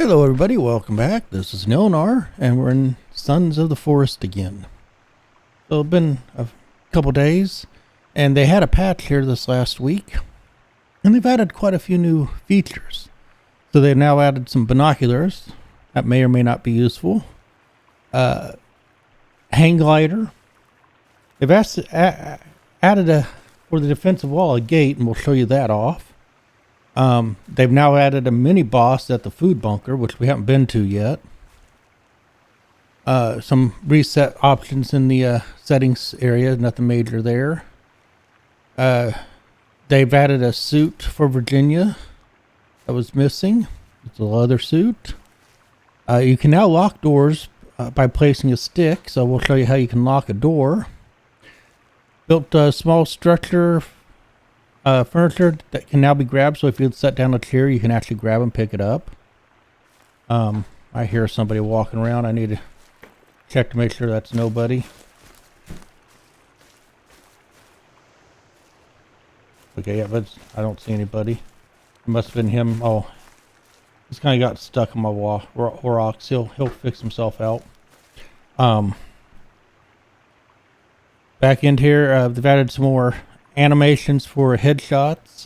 Hello everybody, welcome back. This is Nilnar, and we're in Sons of the Forest again. So it's been a couple days, and they had a patch here this last week, and they've added quite a few new features. So they've now added some binoculars that may or may not be useful. Hang glider. They've added for the defensive wall a gate, and we'll show you that off. They've now added a mini boss at the food bunker, which we haven't been to yet. Some reset options in the settings area, nothing major there. They've added a suit for Virginia that was missing. It's a leather suit. You can now lock doors by placing a stick, so we'll show you how you can lock a door. Built a small structure furniture that can now be grabbed, so if you set down a chair you can actually grab and pick it up. I hear somebody walking around. I need to check to make sure that's nobody. Okay, yeah, but I don't see anybody. It must have been him. Oh, he's kind of got stuck on my wall. Rocks. He'll fix himself out. Back in here, they've added some more animations for headshots.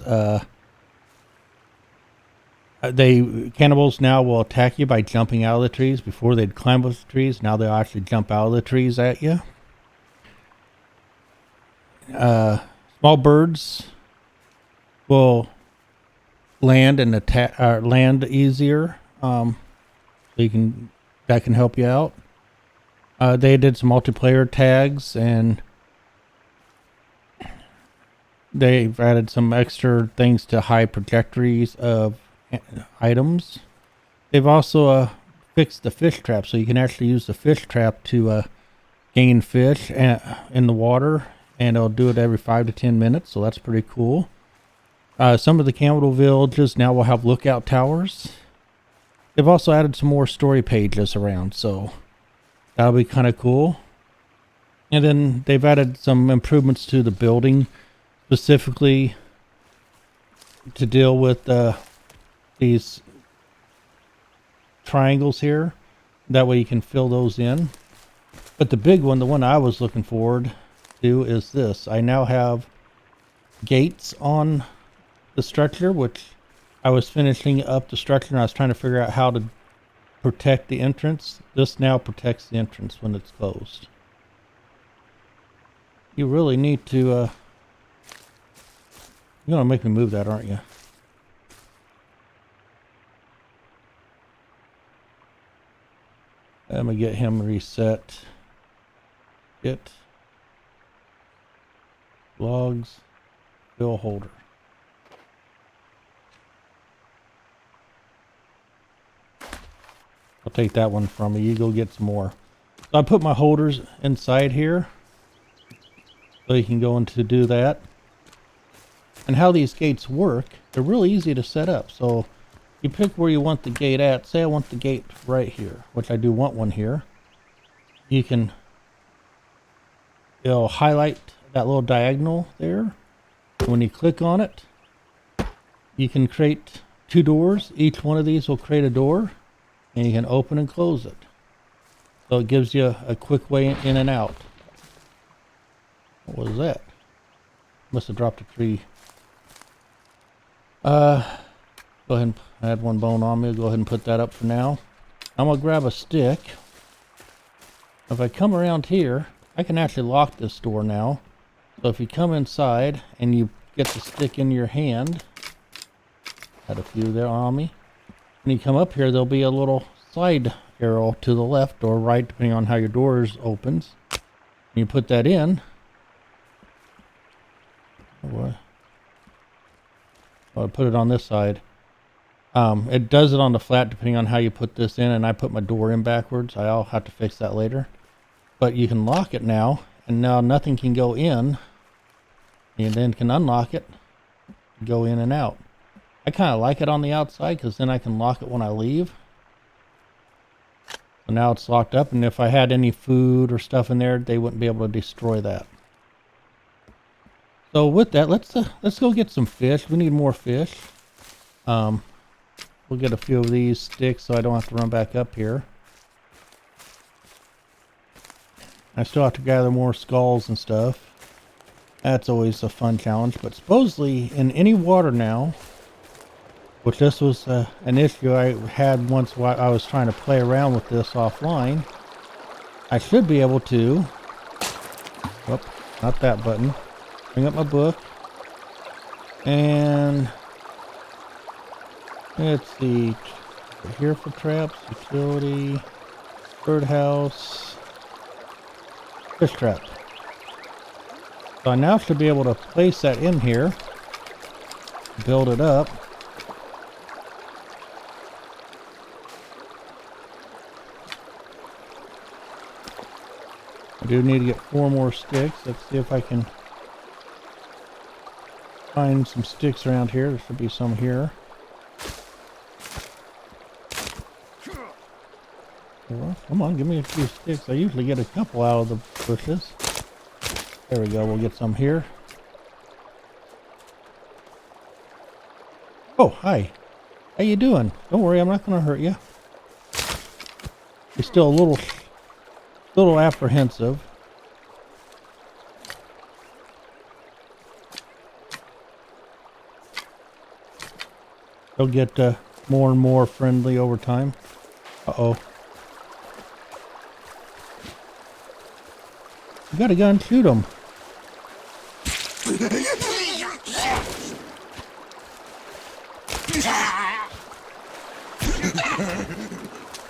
Cannibals now will attack you by jumping out of the trees. Before they'd climb up the trees, now they'll actually jump out of the trees at you. Small birds will land and attack, land easier. So that can help you out. They did some multiplayer tags, and they've added some extra things to hide trajectories of items. They've also fixed the fish trap, so you can actually use the fish trap to gain fish in the water, and it'll do it every 5 to 10 minutes, so that's pretty cool. Some of the cannibal villages now will have lookout towers. They've also added some more story pages around, so that'll be kind of cool. And then they've added some improvements to the building, specifically to deal with these triangles here. That way you can fill those in. But the big one, the one I was looking forward to, is this. I now have gates on the structure, which I was finishing up the structure and I was trying to figure out how to protect the entrance. This now protects the entrance when it's closed. You really need to you're gonna make me move that, aren't you? I'm gonna get him reset. Get logs, bill holder. I'll take that one from you. You go get some more. So I put my holders inside here, so you can go in to do that. And how these gates work, they're really easy to set up. So you pick where you want the gate at. Say I want the gate right here, which I do want one here. It'll highlight that little diagonal there. When you click on it, you can create 2 doors. Each one of these will create a door, and you can open and close it. So it gives you a quick way in and out. What was that? Must have dropped a tree. Go ahead and I had one bone on me. Go ahead and put that up for now. I'm gonna grab a stick. If I come around here, I can actually lock this door now. So if you come inside and you get the stick in your hand, had a few there on me. When you come up here, there'll be a little slide arrow to the left or right, depending on how your doors opens. And you put that in. I'll put it on this side. It does it on the flat depending on how you put this in, and I put my door in backwards. I'll have to fix that later. But you can lock it now, and now nothing can go in. And then can unlock it, go in and out. I kind of like it on the outside because then I can lock it when I leave. So now it's locked up, and if I had any food or stuff in there, they wouldn't be able to destroy that. So with that, let's go get some fish. We need more fish. we'll get a few of these sticks so I don't have to run back up here. I still have to gather more skulls and stuff. That's always a fun challenge, but supposedly in any water now, which this was an issue I had once while I was trying to play around with this offline, I should be able to, oh, not that button, bring up my book, and let's see, here for traps, utility, birdhouse, fish trap. So I now should be able to place that in here, build it up. I do need to get 4 more sticks. Let's see if I can find some sticks around here. There should be some here. Well, come on, give me a few sticks. I usually get a couple out of the bushes. There we go, we'll get some here. Oh, hi. How you doing? Don't worry, I'm not going to hurt you. You're still a little apprehensive. They'll get more and more friendly over time. Uh-oh. You got a gun, shoot him.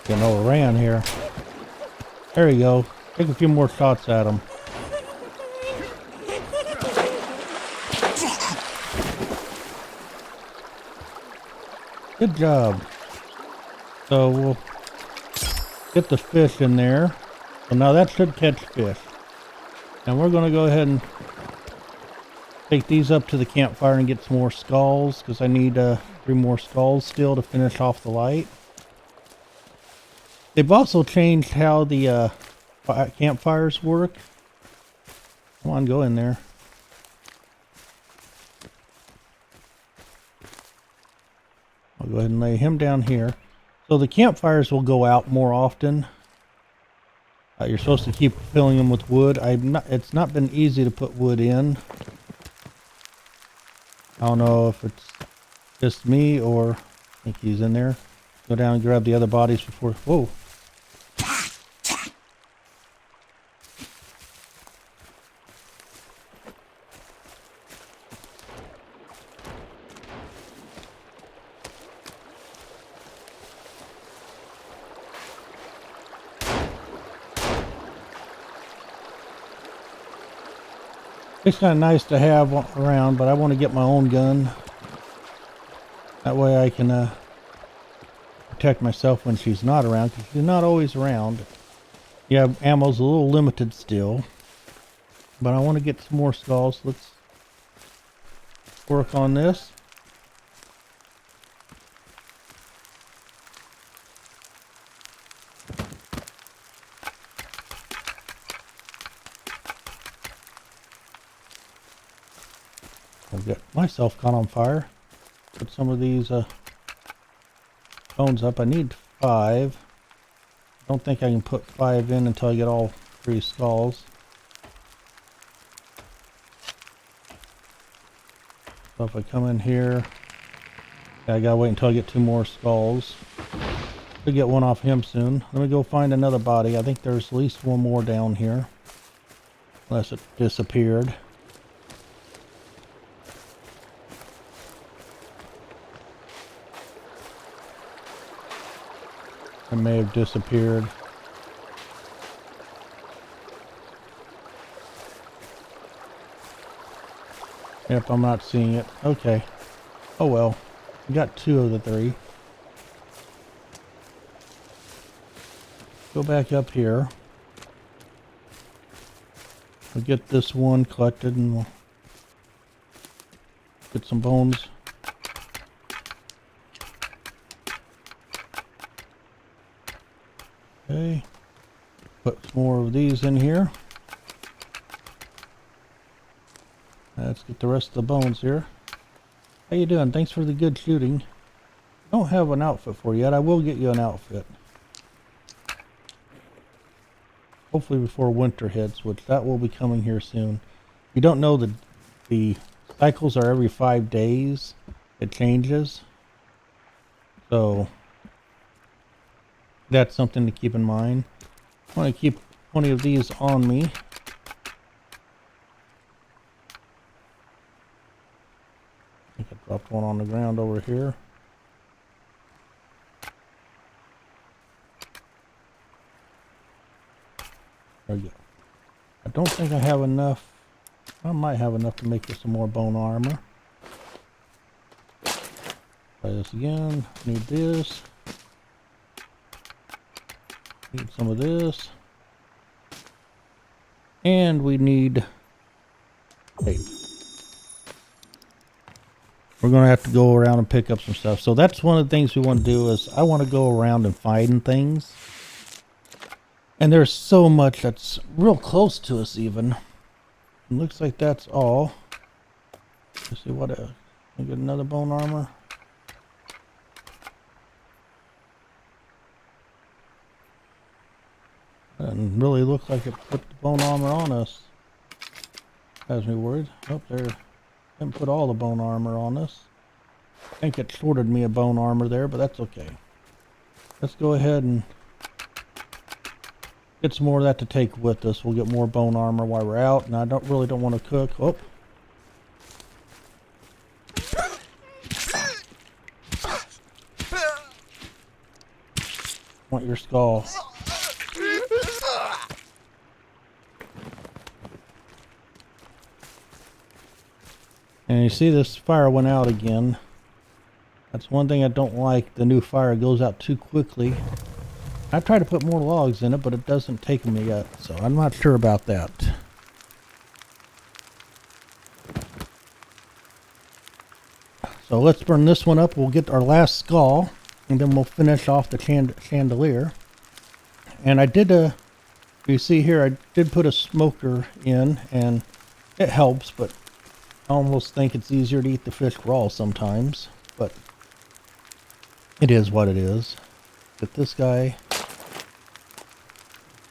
Getting overran here. There you go. Take a few more shots at him. Good job. So we'll get the fish in there. So now that should catch fish. And we're going to go ahead and take these up to the campfire and get some more skulls, because I need 3 more skulls still to finish off the light. They've also changed how the campfires work. Come on, go in there. I'll go ahead and lay him down here. So the campfires will go out more often. You're supposed to keep filling them with wood. It's not been easy to put wood in. I don't know if it's just me or I think he's in there. Go down and grab the other bodies before. Whoa. It's kind of nice to have around, but I want to get my own gun. That way I can protect myself when she's not around, because she's not always around. Yeah, ammo's a little limited still, but I want to get some more skulls. Let's work on this. I'll get myself caught on fire. Put some of these bones up. I need 5. I don't think I can put 5 in until I get all 3 skulls. So if I come in here, yeah, I gotta wait until I get 2 more skulls. I'll get one off him soon. Let me go find another body. I think there's at least 1 more down here, unless it disappeared. It may have disappeared. Yep, I'm not seeing it. Okay. Oh well. We got 2 of the 3. Go back up here. We'll get this one collected and we'll get some bones. Okay, put some more of these in here. Let's get the rest of the bones here. How you doing? Thanks for the good shooting. don't have an outfit for you yet. I will get you an outfit. Hopefully before winter hits, which that will be coming here soon. You don't know that the cycles are every 5 days. It changes. So that's something to keep in mind. I want to keep 20 of these on me. I think I dropped one on the ground over here. There we go. I don't think I have enough. I might have enough to make you some more bone armor. Try this again. Need this. Need some of this. And we need tape. We're going to have to go around and pick up some stuff. So that's one of the things we want to do is I want to go around and find things. And there's so much that's real close to us even. It looks like that's all. Let's see what else. We get another bone armor. Doesn't really look like it put the bone armor on us. Has me worried. Oh, there. Didn't put all the bone armor on us. I think it shorted me a bone armor there, but that's okay. Let's go ahead and get some more of that to take with us. We'll get more bone armor while we're out, and I really don't want to cook. Oh. Want your skull. And you see this fire went out again. That's one thing I don't like. The new fire goes out too quickly. I tried to put more logs in it, but it doesn't take them yet. So I'm not sure about that. So let's burn this one up. We'll get our last skull. And then we'll finish off the chandelier. And I did you see here, I did put a smoker in. And it helps, but I almost think it's easier to eat the fish raw sometimes, but it is what it is. Get this guy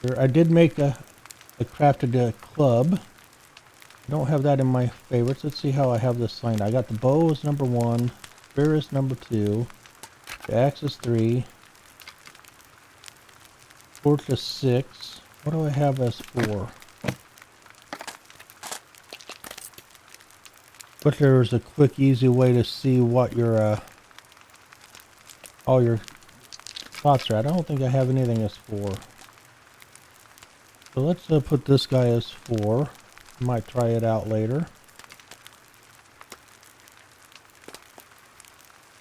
here. I did make a crafted club. I don't have that in my favorites. Let's see how I have this signed. I got the bow is number 1, spear is number 2, the axe is 3, torch is 6. What do I have as 4? But there's a quick, easy way to see what your all your spots are at. I don't think I have anything as 4. So let's put this guy as 4. I might try it out later.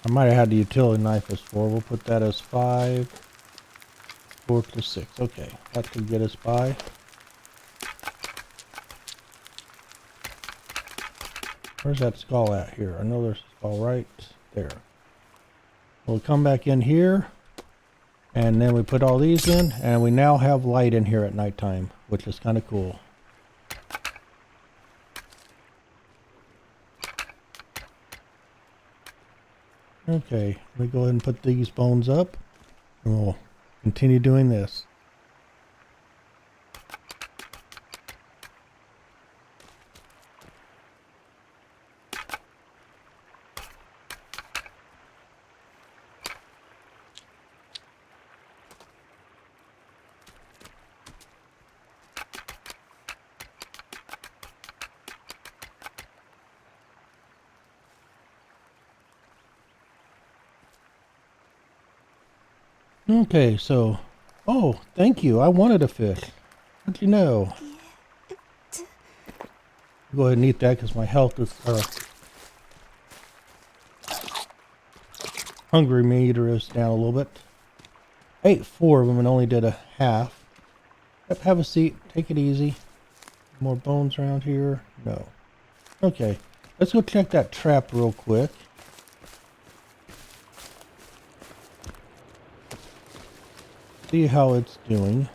I might have had the utility knife as 4. We'll put that as 5. 4 to 6. Okay, that could get us by. Where's that skull at here? I know there's a skull right there. We'll come back in here, and then we put all these in, and we now have light in here at nighttime, which is kind of cool. Okay, we go ahead and put these bones up, and we'll continue doing this. Okay, so, oh, thank you. I wanted a fish. How'd you know? Go ahead and eat that because my health is, hungry meter is down a little bit. I ate 4 of them and only did a half. Yep, have a seat. Take it easy. More bones around here? No. Okay, let's go check that trap real quick. See how it's doing.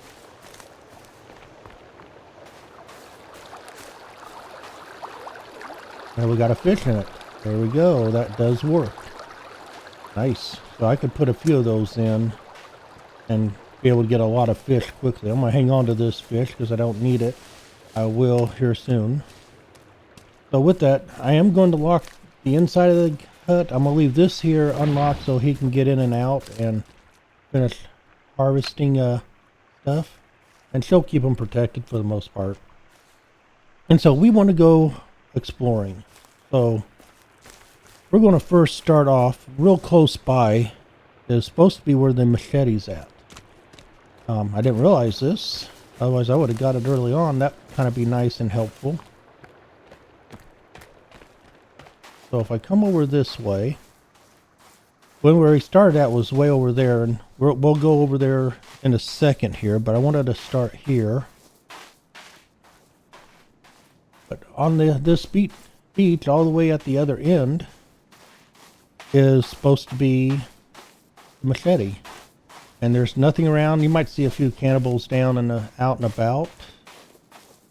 And we got a fish in it. There we go. That does work. Nice. So I could put a few of those in and be able to get a lot of fish quickly. I'm going to hang on to this fish because I don't need it. I will here soon. So with that, I am going to lock the inside of the hut. I'm going to leave this here unlocked so he can get in and out and finish harvesting stuff. And she'll keep them protected for the most part. And so we want to go exploring. So we're going to first start off real close by. Is supposed to be where the machete's at. I didn't realize this. Otherwise I would have got it early on. That kind of be nice and helpful. So if I come over this way, when where we started at was way over there, and we'll go over there in a second here, but I wanted to start here. But on this beach all the way at the other end is supposed to be Machete. And there's nothing around. You might see a few cannibals down and out and about.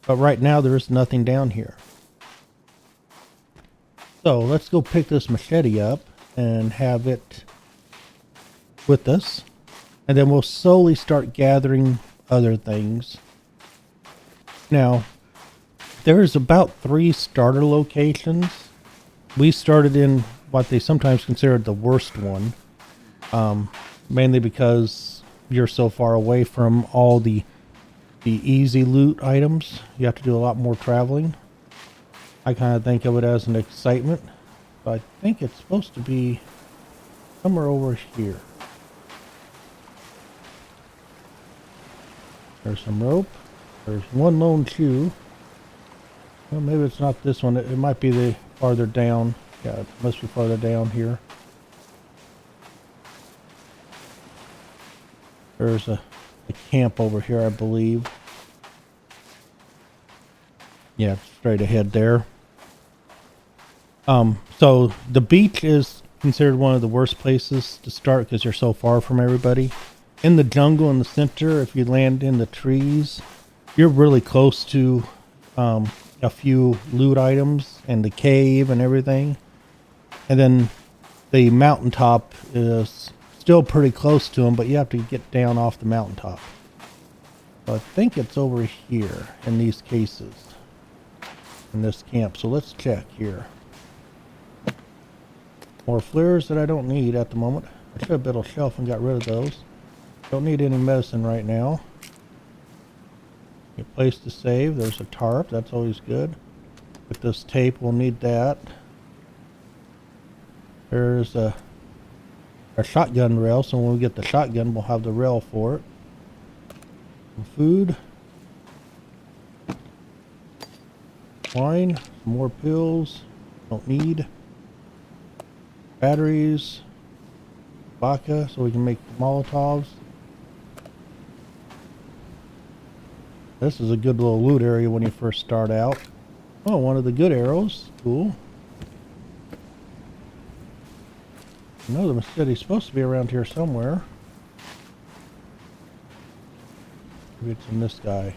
But right now there's nothing down here. So let's go pick this machete up and have it with us. And then we'll slowly start gathering other things. Now, there's about 3 starter locations. We started in what they sometimes consider the worst one. Mainly because you're so far away from all the easy loot items. You have to do a lot more traveling. I kind of think of it as an excitement. But I think it's supposed to be somewhere over here. There's some rope. There's one lone shoe. Well, maybe it's not this one. It might be the farther down. Yeah, it must be farther down here. There's a camp over here, I believe. Yeah, straight ahead there. So the beach is considered one of the worst places to start because you're so far from everybody. In the jungle in the center, if you land in the trees, you're really close to a few loot items and the cave and everything. And then the mountaintop is still pretty close to them, but you have to get down off the mountaintop. So I think it's over here in these cases, in this camp. So let's check here. More flares that I don't need at the moment. I should have built a shelf and got rid of those. Don't need any medicine right now. A place to save. There's a tarp. That's always good. With this tape, we'll need that. There's a shotgun rail, so when we get the shotgun, we'll have the rail for it. Some food. Wine. Some more pills. Don't need. Batteries. Vodka, so we can make Molotovs. This is a good little loot area when you first start out. Oh, one of the good arrows. Cool. I know the machete's supposed to be around here somewhere. Maybe it's in this guy.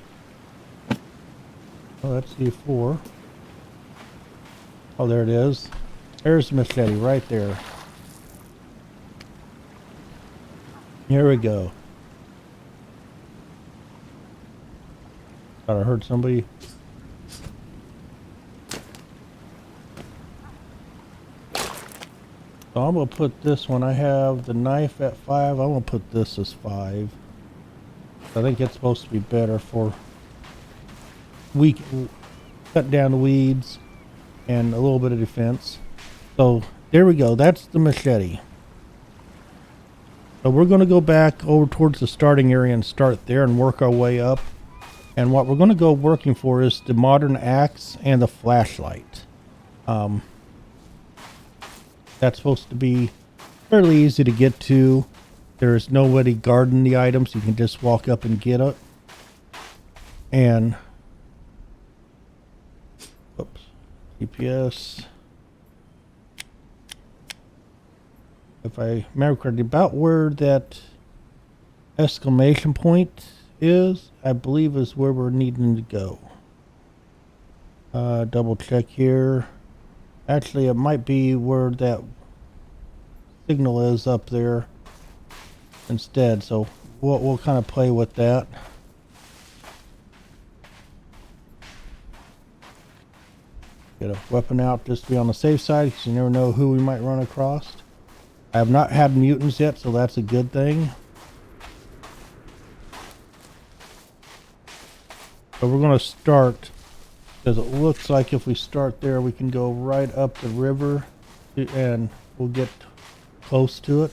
Oh, that's C4. Oh, there it is. There's the machete right there. Here we go. Thought I heard somebody. So I'm going to put this one. I have the knife at 5. I'm going to put this as 5. I think it's supposed to be better for cut down the weeds and a little bit of defense. So there we go. That's the machete. So we're going to go back over towards the starting area and start there and work our way up. And what we're going to go working for is the modern axe and the flashlight. That's supposed to be fairly easy to get to. There's nobody guarding the items. You can just walk up and get it. And oops, GPS. If I remember correctly, about where that exclamation point is, I believe is where we're needing to go. Double check here. Actually, it might be where that signal is up there instead. So we'll kind of play with that. Get a weapon out just to be on the safe side, because you never know who we might run across. I have not had mutants yet, so that's a good thing. But we're going to start, because it looks like if we start there, we can go right up the river and we'll get close to it.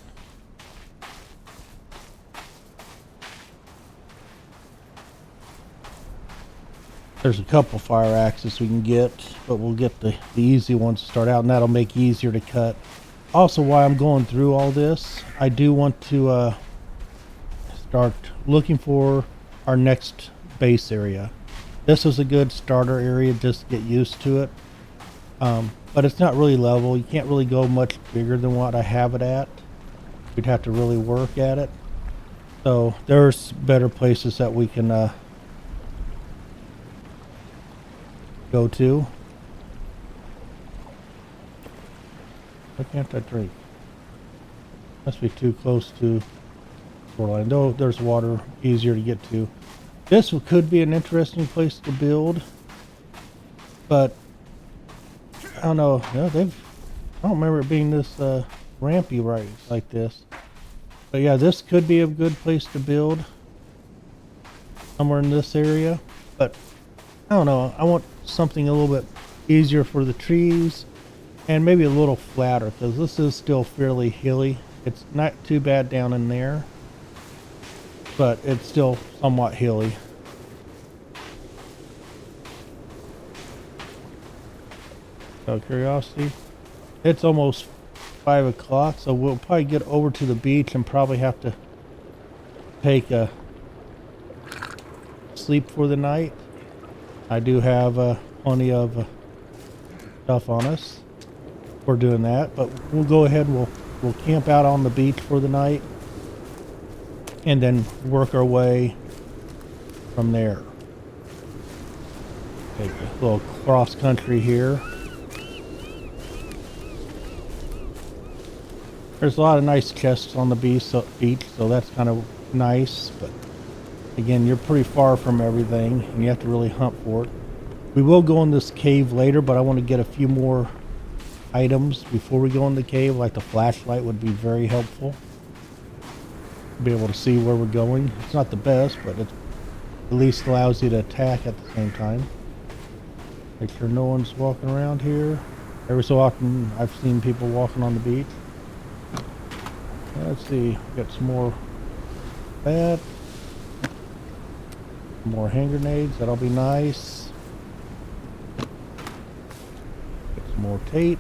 There's a couple fire axes we can get, but we'll get the easy ones to start out, and that'll make it easier to cut. Also, while I'm going through all this, I do want to start looking for our next base area. This is a good starter area just to get used to it, but it's not really level. You can't really go much bigger than what I have it at. We'd have to really work at it. So there's better places that we can go to. Why can't I drink? Must be too close to shoreline. Though there's water, easier to get to. This could be an interesting place to build, but I don't know. I don't remember it being this rampy right like this. But yeah, this could be a good place to build somewhere in this area. But I don't know. I want something a little bit easier for the trees and maybe a little flatter, because this is still fairly hilly. It's not too bad down in there, but it's still somewhat hilly. Out of curiosity, it's almost 5 o'clock, so we'll probably get over to the beach and probably have to take a sleep for the night. I do have plenty of stuff on us. We're doing that, but we'll go ahead and we'll camp out on the beach for the night and then work our way from there. Take a little cross country here. There's a lot of nice chests on the beach, so that's kind of nice, but again, you're pretty far from everything and you have to really hunt for it. We will go in this cave later, but I want to get a few more items before we go in the cave, like the flashlight would be very helpful. Be able to see where we're going. It's not the best, but it at least allows you to attack at the same time. Make sure no one's walking around here. Every so often I've seen people walking on the beach. Let's see, got some more that. More hand grenades, that'll be nice. Get some more tape.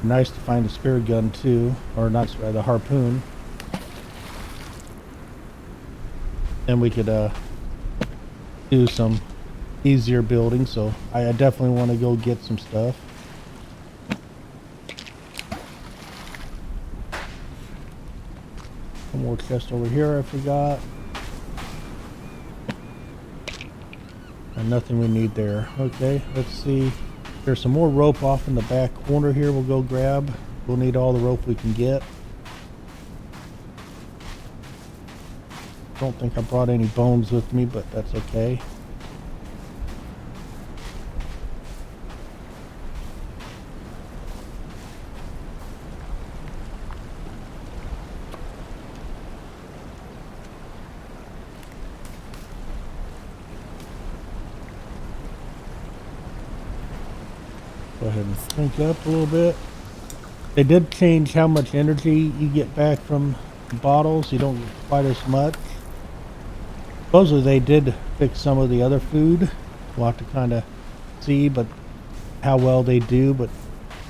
Nice to find a spear gun too, or not the harpoon. And we could do some easier building, so I definitely want to go get some stuff. One more chest over here I forgot. And nothing we need there. Okay, let's see. There's some more rope off in the back corner here we'll go grab. We'll need all the rope we can get. Don't think I brought any bones with me, but that's okay. Go ahead and crank up a little bit. They did change how much energy you get back from the bottles. You don't get quite as much. Supposedly they did fix some of the other food. We'll have to kind of see, but how well they do. But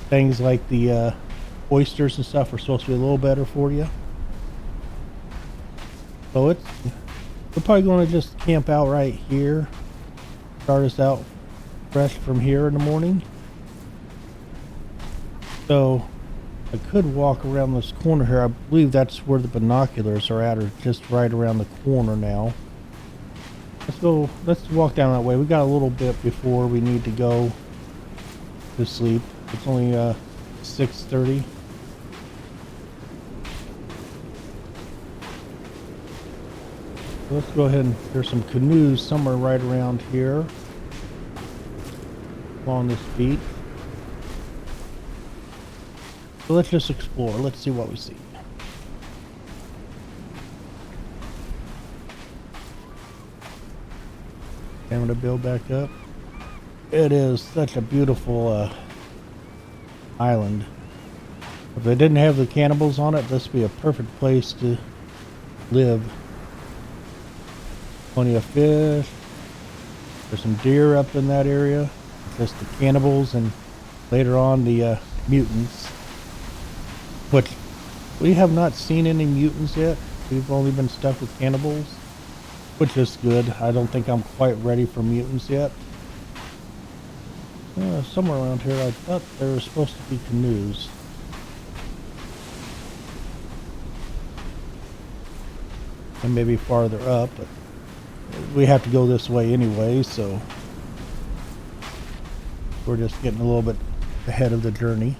things like the oysters and stuff are supposed to be a little better for you. So we're probably going to just camp out right here. Start us out fresh from here in the morning. So I could walk around this corner here. I believe that's where the binoculars are at, or just right around the corner now. Let's walk down that way. We got a little bit before we need to go to sleep. It's only 6:30. Let's go ahead and there's some canoes somewhere right around here along this beach. So let's just explore. Let's see what we see. I'm going to build back up. It is such a beautiful island. If they didn't have the cannibals on it, this would be a perfect place to live. Plenty of fish. There's some deer up in that area. Just the cannibals and later on the mutants. Which we have not seen any mutants yet. We've only been stuck with cannibals, which is good. I don't think I'm quite ready for mutants yet. Somewhere around here I thought there were supposed to be canoes. And maybe farther up, but we have to go this way anyway, so we're just getting a little bit ahead of the journey.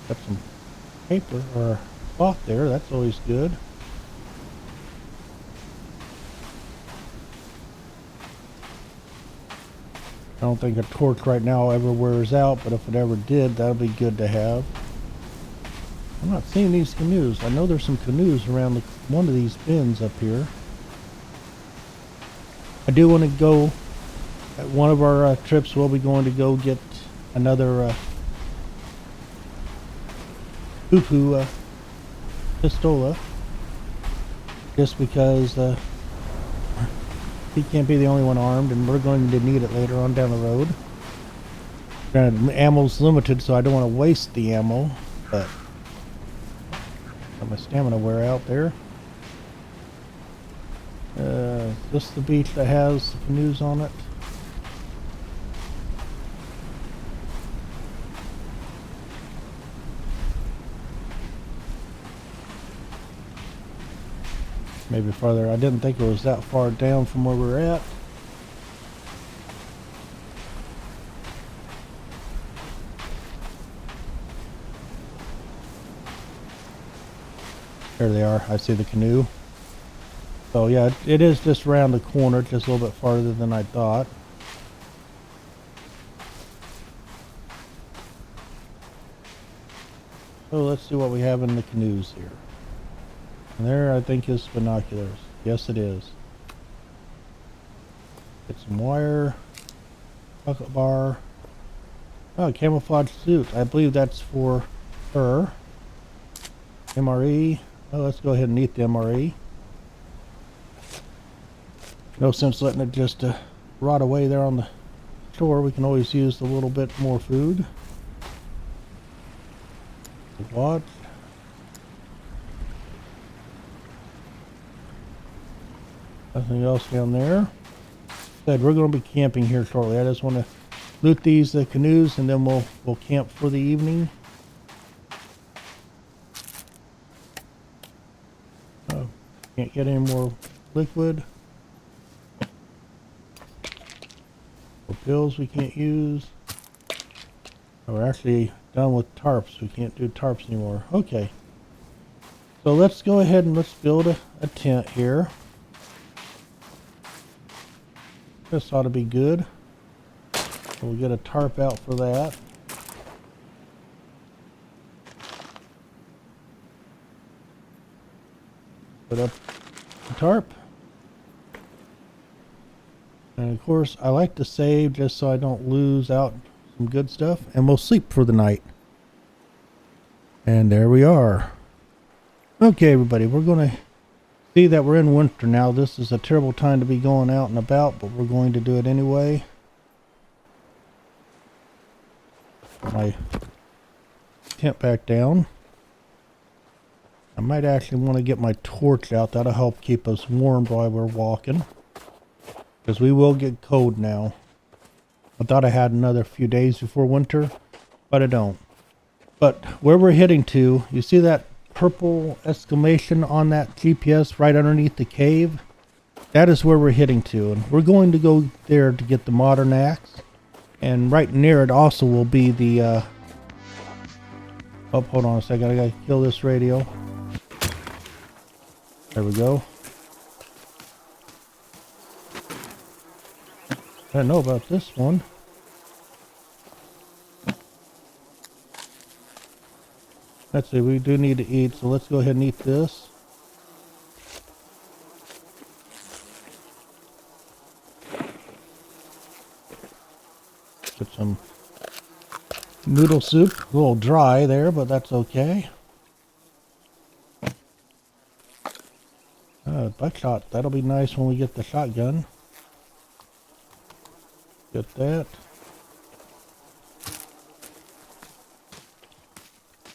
Got some paper or cloth there, that's always good. I don't think a torch right now ever wears out, but if it ever did, that would be good to have. I'm not seeing these canoes. I know there's some canoes around one of these bins up here. I do want to go, at one of our trips, we'll be going to go get another poo-poo pistola. Just because he can't be the only one armed, and we're going to need it later on down the road. Ammo's limited, so I don't want to waste the ammo, but got my stamina wear out there. This the beach that has the canoes on it. Maybe farther. I didn't think it was that far down from where we're at. There they are. I see the canoe. So yeah, it is just around the corner, just a little bit farther than I thought. So let's see what we have in the canoes here. And there, I think, is binoculars. Yes, it is. Get some wire. Bucket bar. Oh, camouflage suit. I believe that's for her. MRE. Oh, let's go ahead and eat the MRE. No sense letting it just rot away there on the shore. We can always use a little bit more food. The watch. Nothing else down there. Said we're going to be camping here shortly. I just want to loot these canoes, and then we'll camp for the evening. Oh, can't get any more liquid. Or pills we can't use. Oh, we're actually done with tarps. We can't do tarps anymore. Okay. So let's go ahead and let's build a tent here. This ought to be good. We'll get a tarp out for that. Put up the tarp. And of course, I like to save just so I don't lose out some good stuff. And we'll sleep for the night. And there we are. Okay, everybody, we're going to see that we're in winter now. This is a terrible time to be going out and about, but we're going to do it anyway. Put my tent back down. I might actually want to get my torch out. That'll help keep us warm while we're walking, because we will get cold now. I thought I had another few days before winter, but I don't. But where we're heading to, you see that purple exclamation on that GPS right underneath the cave? that is where we're heading to, and we're going to go there to get the modern axe. And right near it also will be the oh, hold on a second, I gotta kill this radio. There we go. I don't know about this one. Let's see, we do need to eat, so let's go ahead and eat this. Put some noodle soup. A little dry there, but that's okay. Buckshot. That'll be nice when we get the shotgun. Get that.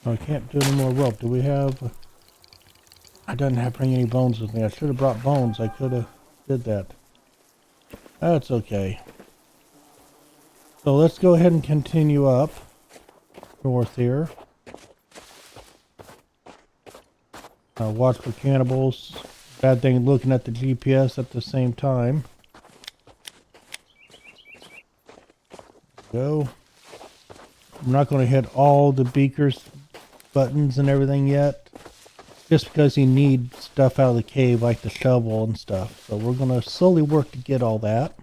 I can't do any more rope. Do we have... I didn't have to bring any bones with me. I should have brought bones. I could have did that. That's okay. So let's go ahead and continue up north here. Watch for cannibals. Bad thing looking at the GPS at the same time. Go. I'm not going to hit all the beakers, buttons and everything yet. Just because you need stuff out of the cave like the shovel and stuff. So we're going to slowly work to get all that.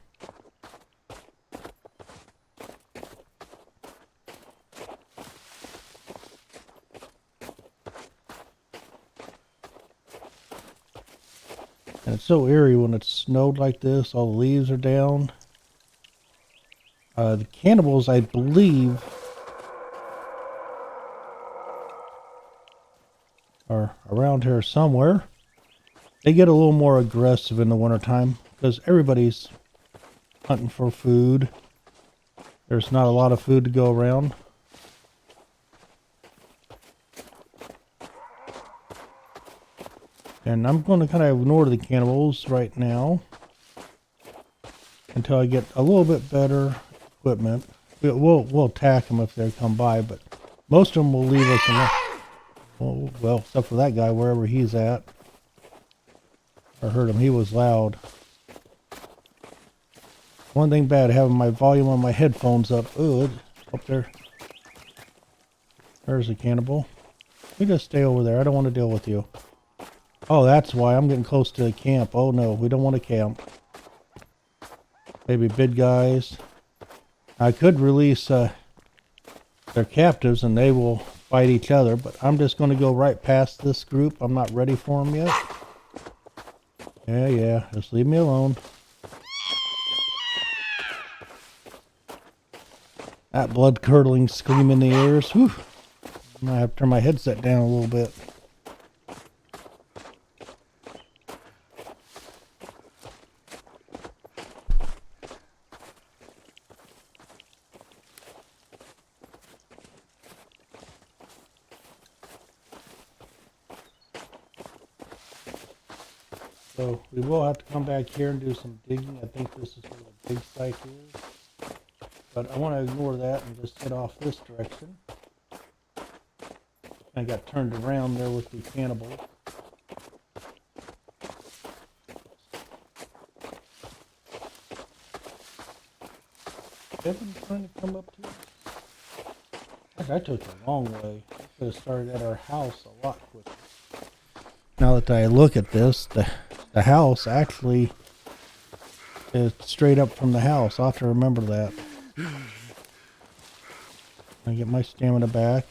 And it's so eerie when it's snowed like this. All the leaves are down. The cannibals, I believe, are around here somewhere. They get a little more aggressive in the wintertime because everybody's hunting for food. There's not a lot of food to go around. And I'm going to kind of ignore the cannibals right now until I get a little bit better equipment. We'll attack them if they come by, but most of them will leave us alone. Well, except for that guy, wherever he's at. I heard him. He was loud. One thing bad, having my volume on my headphones up. Ooh, it's up there. There's a cannibal. You just stay over there. I don't want to deal with you. Oh, that's why I'm getting close to the camp. Oh no, we don't want to camp. Maybe big guys. I could release their captives and they will fight each other, but I'm just going to go right past this group. I'm not ready for them yet. Yeah, just leave me alone. That blood-curdling scream in the ears. Whew. I might have to turn my headset down a little bit. So we will have to come back here and do some digging. I think this is where the dig site is. But I want to ignore that and just head off this direction. I got turned around there with the cannibal. Kevin trying to come up to us? I took the long way. I could have started at our house a lot quicker. Now that I look at this, the house actually is straight up from the house. I'll have to remember that. I get my stamina back.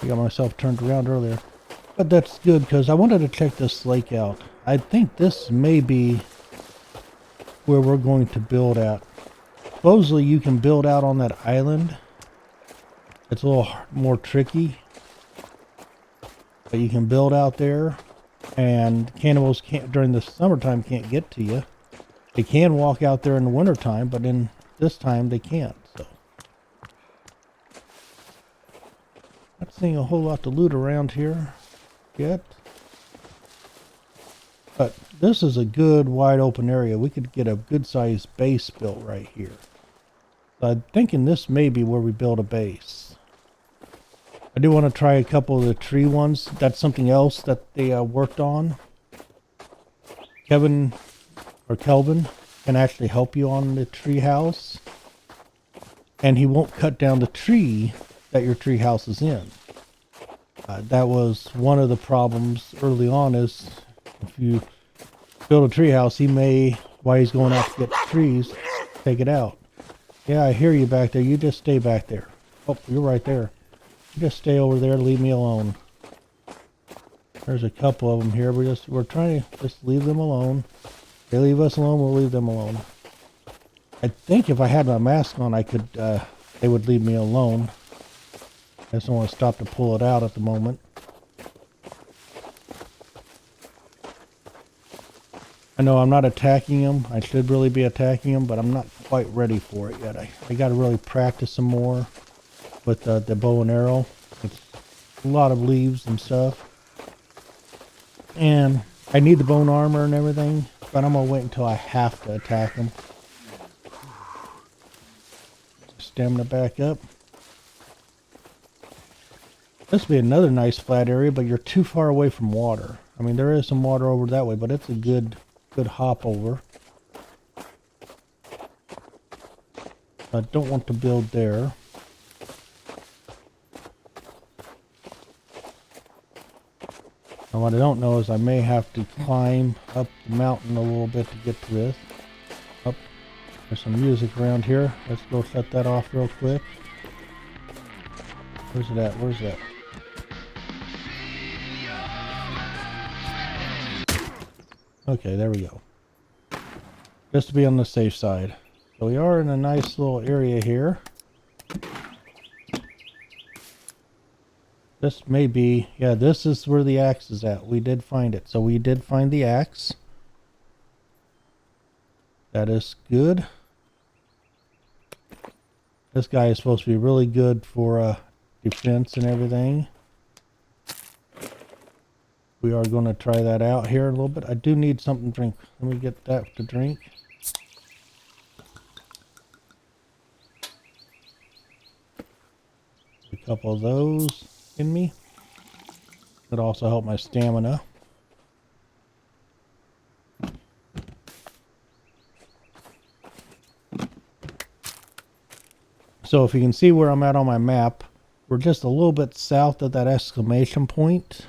I got myself turned around earlier. But that's good because I wanted to check this lake out. I think this may be where we're going to build at. Supposedly you can build out on that island. It's a little more tricky. But you can build out there. And cannibals can't, during the summertime, can't get to you. They can walk out there in the wintertime, but in this time they can't. So not seeing a whole lot to loot around here yet. But this is a good wide open area. We could get a good sized base built right here. So I'm thinking this may be where we build a base. I do want to try a couple of the tree ones. That's something else that they worked on. Kelvin can actually help you on the tree house. And he won't cut down the tree that your tree house is in. That was one of the problems early on, is if you build a tree house, he may, while he's going out to get trees, take it out. Yeah, I hear you back there. You just stay back there. Oh, you're right there. You just stay over there. Leave me alone. There's a couple of them here. We're trying to just leave them alone. They leave us alone, we'll leave them alone. I think if I had my mask on, I could, they would leave me alone. I just don't want to stop to pull it out at the moment. I know I'm not attacking them. I should really be attacking them, but I'm not quite ready for it yet. I got to really practice some more with the bow and arrow. It's a lot of leaves and stuff. And I need the bone armor and everything, but I'm going to wait until I have to attack them. Stamina back up. This would be another nice flat area, but you're too far away from water. I mean, there is some water over that way, but it's a good hop over. I don't want to build there. Now what I don't know is I may have to climb up the mountain a little bit to get to this. Oh, there's some music around here. Let's go shut that off real quick. Where's it at? Where's that? Okay, there we go. Just to be on the safe side. So we are in a nice little area here. This may be, yeah, this is where the axe is at. We did find it. So we did find the axe. That is good. This guy is supposed to be really good for defense and everything. We are going to try that out here a little bit. I do need something to drink. Let me get that to drink. A couple of those in me. Could also help my stamina. So if you can see where I'm at on my map, we're just a little bit south of that exclamation point.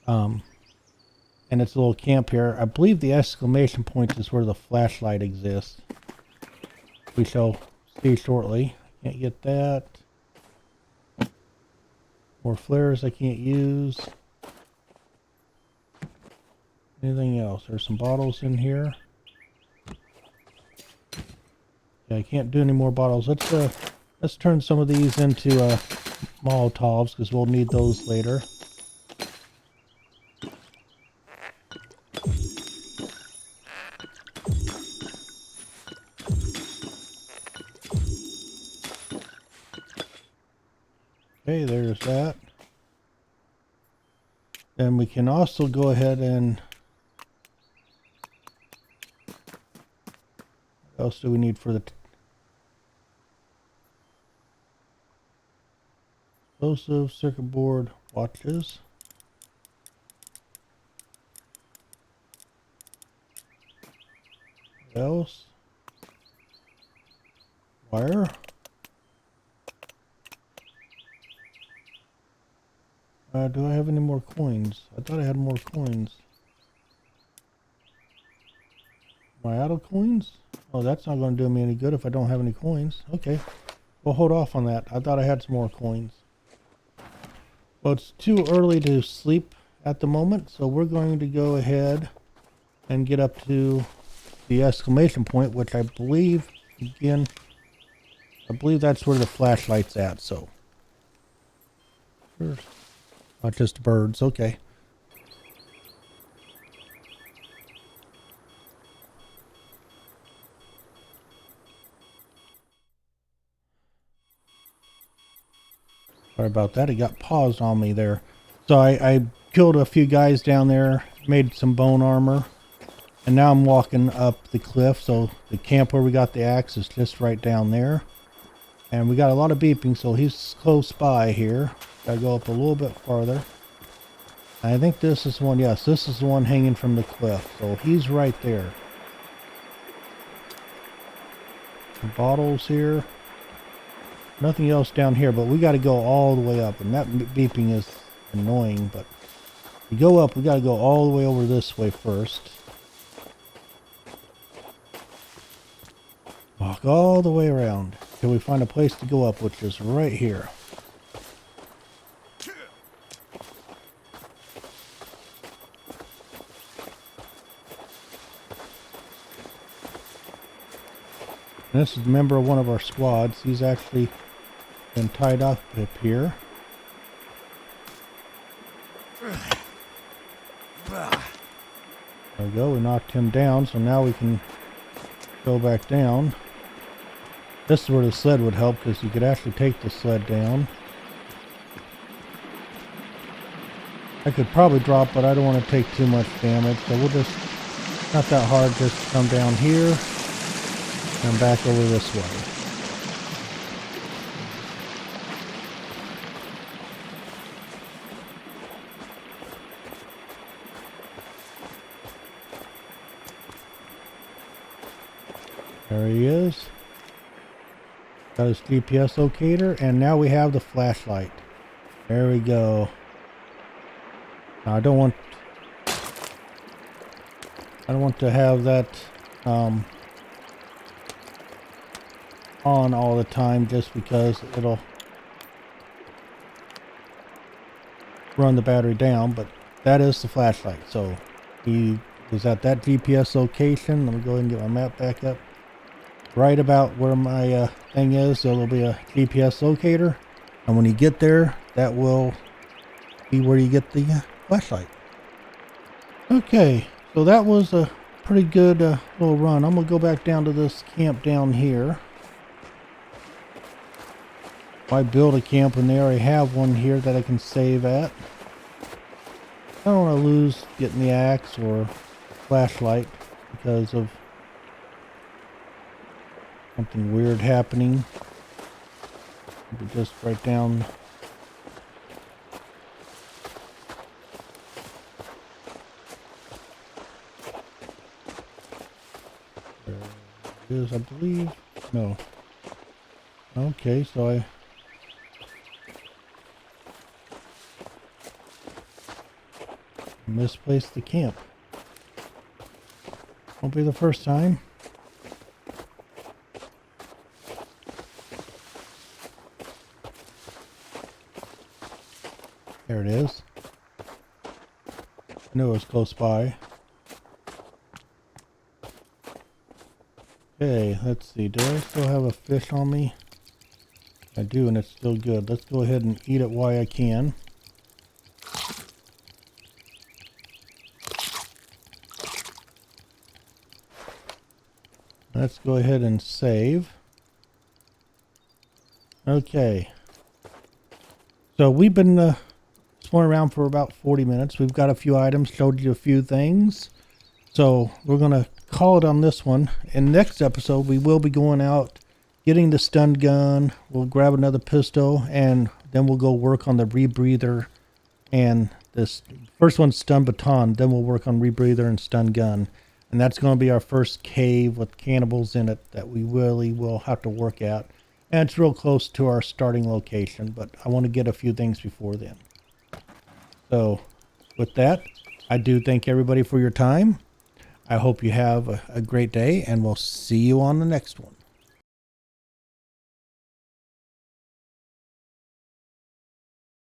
And it's a little camp here. I believe the exclamation point is where the flashlight exists. We shall see shortly. Can't get that. More flares I can't use. Anything else? There's some bottles in here. Yeah, I can't do any more bottles. Let's turn some of these into Molotovs, because we'll need those later. Okay, there's that. Then we can also go ahead and... What else do we need for the... Explosive circuit board watches. What else? Wire. Do I have any more coins? I thought I had more coins. Am I out of coins? Oh, that's not going to do me any good if I don't have any coins. Okay. We'll hold off on that. I thought I had some more coins. Well, it's too early to sleep at the moment, so we're going to go ahead and get up to the exclamation point, which I believe, again, I believe that's where the flashlight's at, so. Not just birds, okay. Sorry about that, it got paused on me there. So I killed a few guys down there, made some bone armor, and now I'm walking up the cliff. So the camp where we got the axe is just right down there. And we got a lot of beeping, so he's close by here. Gotta go up a little bit farther. I think this is one, yes, this is the one hanging from the cliff. So he's right there. Some bottles here. Nothing else down here, but we got to go all the way up. And that beeping is annoying, but we go up, we got to go all the way over this way first. Walk all the way around till we find a place to go up, which is right here. And this is a member of one of our squads. He's actually been tied up here. There we go. We knocked him down, so now we can go back down. This is where the sled would help, because you could actually take the sled down. I could probably drop, but I don't want to take too much damage, so we'll just, not that hard, just come down here and back over this way. There he is. Got his GPS locator, and now we have the flashlight. There we go. Now I don't want to have that on all the time, just because it'll run the battery down. But that is the flashlight. So he was at that GPS location. Let me go ahead and get my map back up. Right about where my thing is, so there'll be a GPS locator, and when you get there, that will be where you get the flashlight. Okay, so that was a pretty good little run. I'm gonna go back down to this camp down here. Might build a camp, and they already have one here that I can save at. I don't want to lose getting the axe or flashlight because of something weird happening. Maybe just right down. There it is, I believe. No. Okay, so I misplaced the camp. Won't be the first time. There it is. I knew it was close by. Okay, let's see. Do I still have a fish on me? I do, and it's still good. Let's go ahead and eat it while I can. Let's go ahead and save. Okay. So we've been swimming around for about 40 minutes. We've got a few items, showed you a few things. So we're going to call it on this one. In the next episode, we will be going out, getting the stun gun. We'll grab another pistol, and then we'll go work on the rebreather. And this first one's stun baton. Then we'll work on rebreather and stun gun. And that's going to be our first cave with cannibals in it that we really will have to work at. And it's real close to our starting location, but I want to get a few things before then. So with that, I do thank everybody for your time. I hope you have a great day, and we'll see you on the next one.